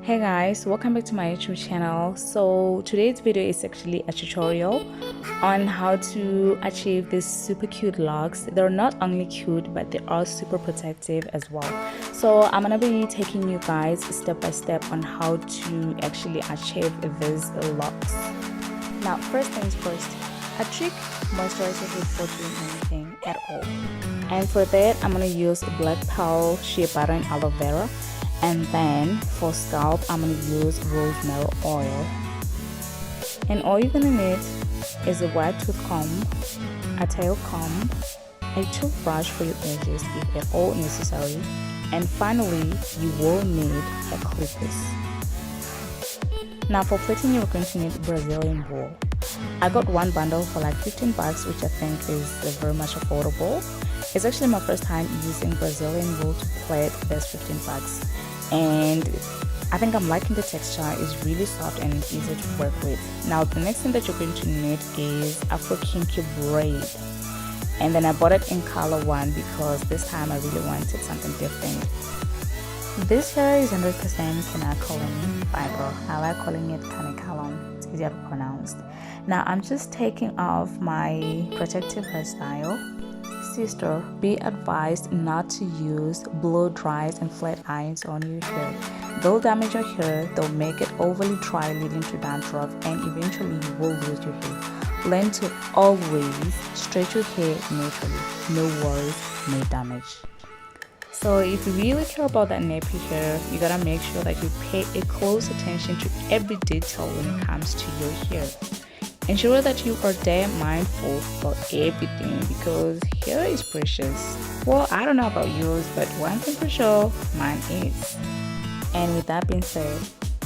Hey guys, welcome back to my YouTube channel. So today's video is actually a tutorial on how to achieve these super cute locks. They're not only cute, but they are super protective as well. So I'm gonna be taking you guys step by step on how to actually achieve these locks. Now, first things first, a trick moisturizer before doing anything at all. And for that, I'm gonna use black pearl, shea butter, and aloe vera. And then for scalp, I'm going to use rosemary oil. And all you're going to need is a wide tooth comb, a tail comb, a toothbrush for your edges if at all necessary, and finally you will need a clippers. Now for plaiting, you're going to need Brazilian wool. I got one bundle for like 15 bucks, which I think is very much affordable. It's actually my first time using Brazilian wool to plait. That's 15 bucks. And I think I'm liking the texture. It's really soft and easy to work with. Now the next thing that you're going to need is Afro kinky braid, and then I bought it in color 1 because this time I really wanted something different. This hair is 100% kanekalon fiber. I like calling it kanekalon, it's easier to pronounce. Now I'm just taking off my protective hairstyle. Sister, be advised not to use blow dries and flat irons on your hair. They'll damage your hair, they'll make it overly dry, leading to dandruff, and eventually you will lose your hair. Learn to always stretch your hair naturally. No worries, no damage. So if you really care about that nappy hair, you gotta make sure that you pay a close attention to every detail when it comes to your hair. Ensure that you are damn mindful for everything because hair is precious. Well, I don't know about yours, but one thing for sure, mine is. And with that being said,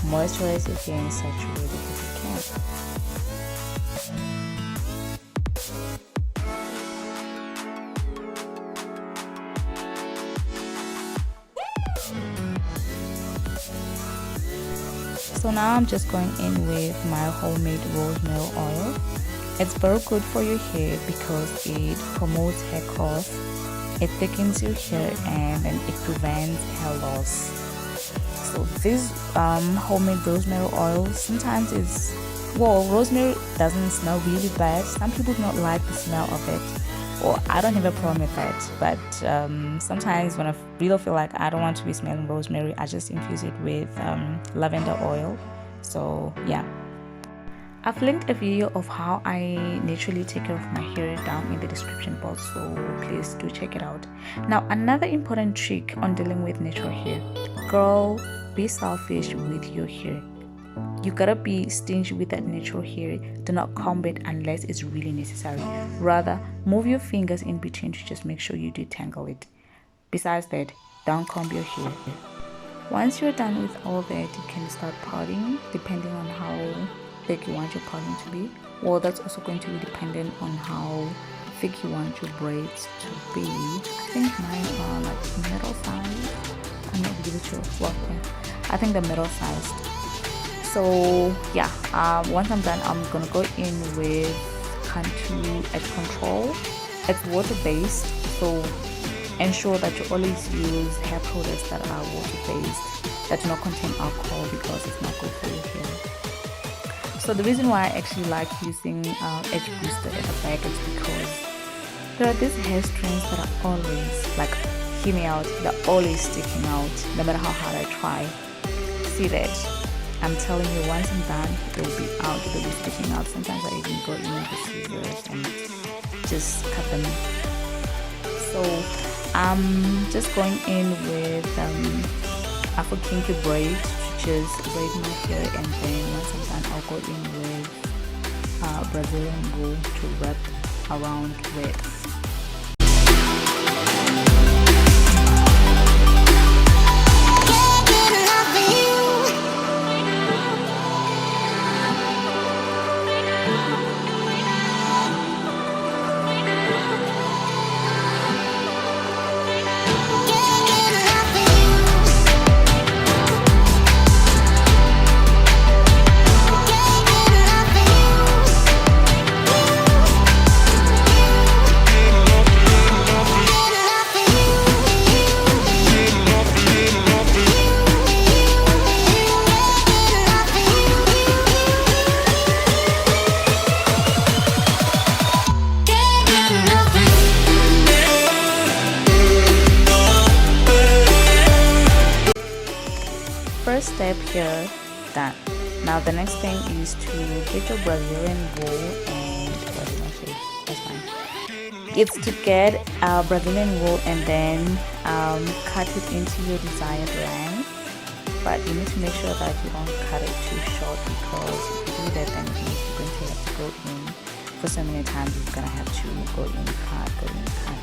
moisturize your hair and saturate it if you can. So now I'm just going in with my homemade rosemary oil. It's very good for your hair because it promotes hair growth, it thickens your hair, and then it prevents hair loss. So this homemade rosemary oil sometimes is, well, rosemary doesn't smell really bad. Some people do not like the smell of it. Well, I don't have a problem with that, but sometimes when I really feel like I don't want to be smelling rosemary, I just infuse it with lavender oil. So yeah, I've linked a video of how I naturally take care of my hair down in the description box, so please do check it out. Now another important trick on dealing with natural hair, girl, be selfish with your hair. You gotta be stingy with that natural hair. Do not comb it unless it's really necessary. Rather, move your fingers in between to just make sure you detangle it. Besides that, don't comb your hair. Once you're done with all that, you can start parting depending on how thick you want your parting to be. Well, that's also going to be dependent on how thick you want your braids to be. I think mine are like middle size. I'm not really sure. Well, yeah, I think the middle sized. So yeah, once I'm done, I'm gonna go in with Country Edge Control. It's water based, so ensure that you always use hair products that are water based, that do not contain alcohol, because it's not good for your hair. So the reason why I actually like using Edge Booster at the back is because there are these hair strands that are always, like, hear me out, they're always sticking out no matter how hard I try. See that? I'm telling you, once I'm done, they'll be out, they'll be sticking out. Sometimes I even go in with the scissors and just cut them. So I'm just going in with Afro kinky braid to just braid my hair, and then once I'm done, I'll go in with Brazilian wool to wrap around with. first step here done. Now the next thing is to get your Brazilian wool and that's fine. It's to get Brazilian wool and then cut it into your desired length, but you need to make sure that you don't cut it too short, because if you do that then you're going to have to go in for so many times. You're gonna have to go in, cut, go in, cut.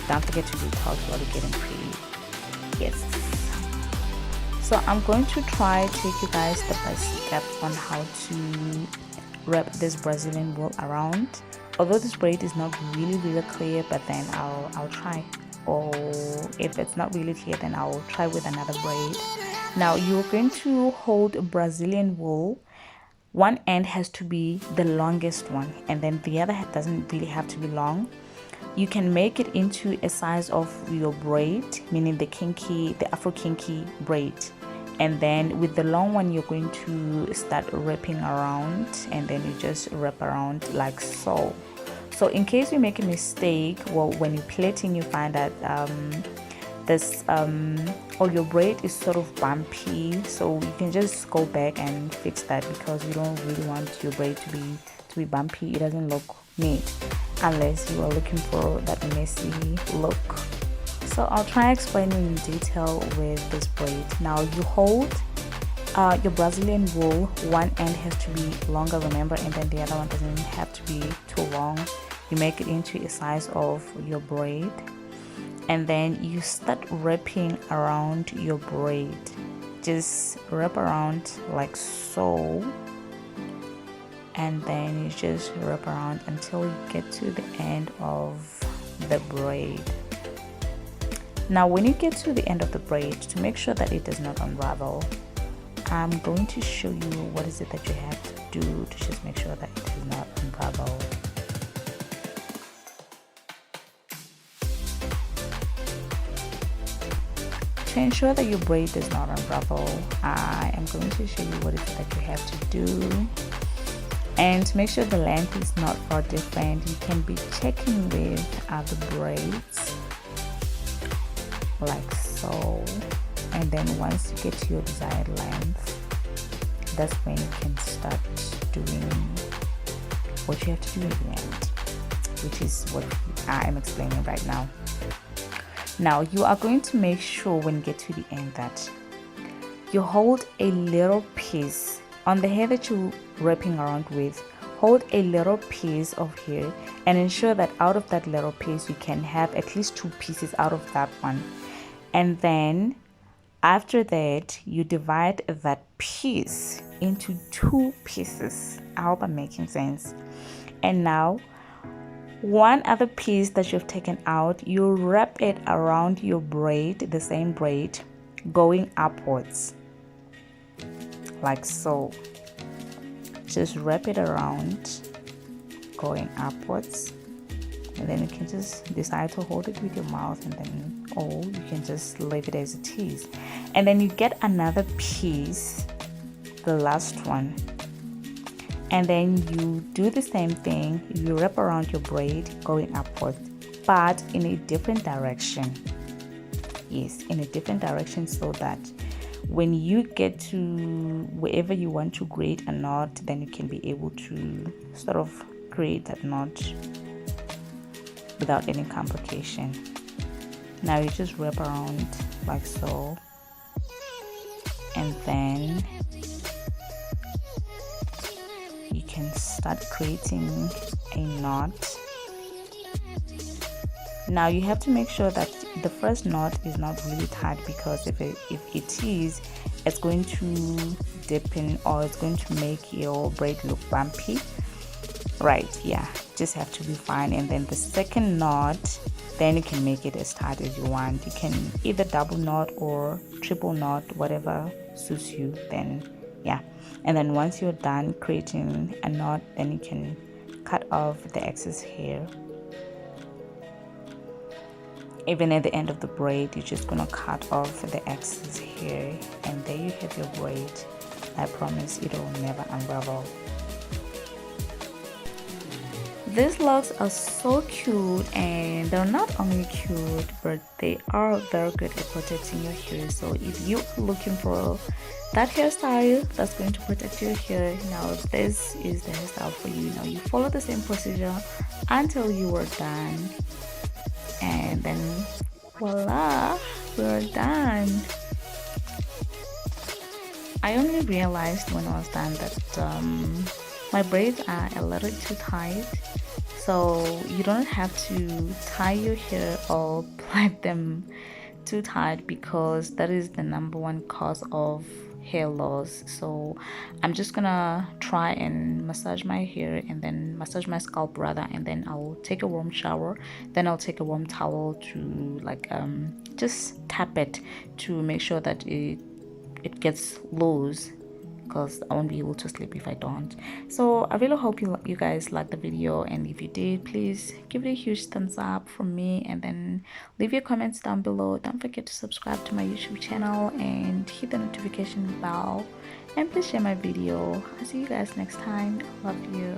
Don't forget to do towels while you're getting pretty. Yes. So I'm going to try to take you guys step by step on how to wrap this Brazilian wool around. Although this braid is not really clear, but then I'll try. Or if it's not really clear, then I'll try with another braid. Now you're going to hold Brazilian wool. One end has to be the longest one, and then the other doesn't really have to be long. You can make it into a size of your braid, meaning the Afro kinky braid. And then with the long one, you're going to start wrapping around, and then you just wrap around like so. So in case you make a mistake, well, when you're plaiting, you find that or your braid is sort of bumpy, so you can just go back and fix that, because you don't really want your braid to be bumpy. It doesn't look neat unless you are looking for that messy look. So I'll try explaining in detail with this braid. Now you hold your Brazilian wool. One end has to be longer, remember, and then the other one doesn't have to be too long. You make it into a size of your braid, and then you start wrapping around your braid. Just wrap around like so, and then you just wrap around until you get to the end of the braid. Now when you get to the end of the braid, to make sure that it does not unravel, I'm going to show you what is it that you have to do to just make sure that it does not unravel. To ensure that your braid does not unravel, I am going to show you what it is that you have to do. And to make sure the length is not far different, you can be checking with other braids like so. And then once you get to your desired length, that's when you can start doing what you have to do in the end, which is what I am explaining right now. Now you are going to make sure when you get to the end that you hold a little piece on the hair that you're wrapping around with. Hold a little piece of hair and ensure that out of that little piece you can have at least 2 pieces out of that one. And then after that, you divide that piece into 2 pieces. I hope I'm making sense. And now one other piece that you've taken out, you wrap it around your braid, the same braid, going upwards like so. Just wrap it around going upwards, and then you can just decide to hold it with your mouth, and then, or you can just leave it as it is. And then you get another piece, the last one, and then you do the same thing. You wrap around your braid going upwards, but in a different direction. Yes, in a different direction, so that when you get to wherever you want to create a knot, then you can be able to sort of create that knot without any complication. Now you just wrap around like so, and then you can start creating a knot. Now you have to make sure that the first knot is not really tight, because if it is, it's going to deepen, or it's going to make your braid look bumpy. Right, yeah, just have to be fine. And then the second knot, then you can make it as tight as you want. You can either double knot or triple knot, whatever suits you. Then yeah, and then once you're done creating a knot, then you can cut off the excess hair. Even at the end of the braid, you're just gonna cut off the excess hair, and there you have your braid. I promise it will never unravel. These locks are so cute, and they're not only cute but they are very good at protecting your hair. So if you're looking for that hairstyle that's going to protect your hair, now this is the hairstyle for you. Now you follow the same procedure until you are done, and then voila, we're done. I only realized when I was done that my braids are a little too tight, so you don't have to tie your hair or plait them too tight, because that is the number one cause of hair loss. So I'm just gonna try and massage my hair, and then massage my scalp rather, and then I'll take a warm shower, then I'll take a warm towel to like just tap it to make sure that it gets loose, because I won't be able to sleep if I don't. So I really hope you guys liked the video, and if you did, please give it a huge thumbs up from me, and then leave your comments down below. Don't forget to subscribe to my YouTube channel and hit the notification bell, and please share my video. I'll see you guys next time. Love you.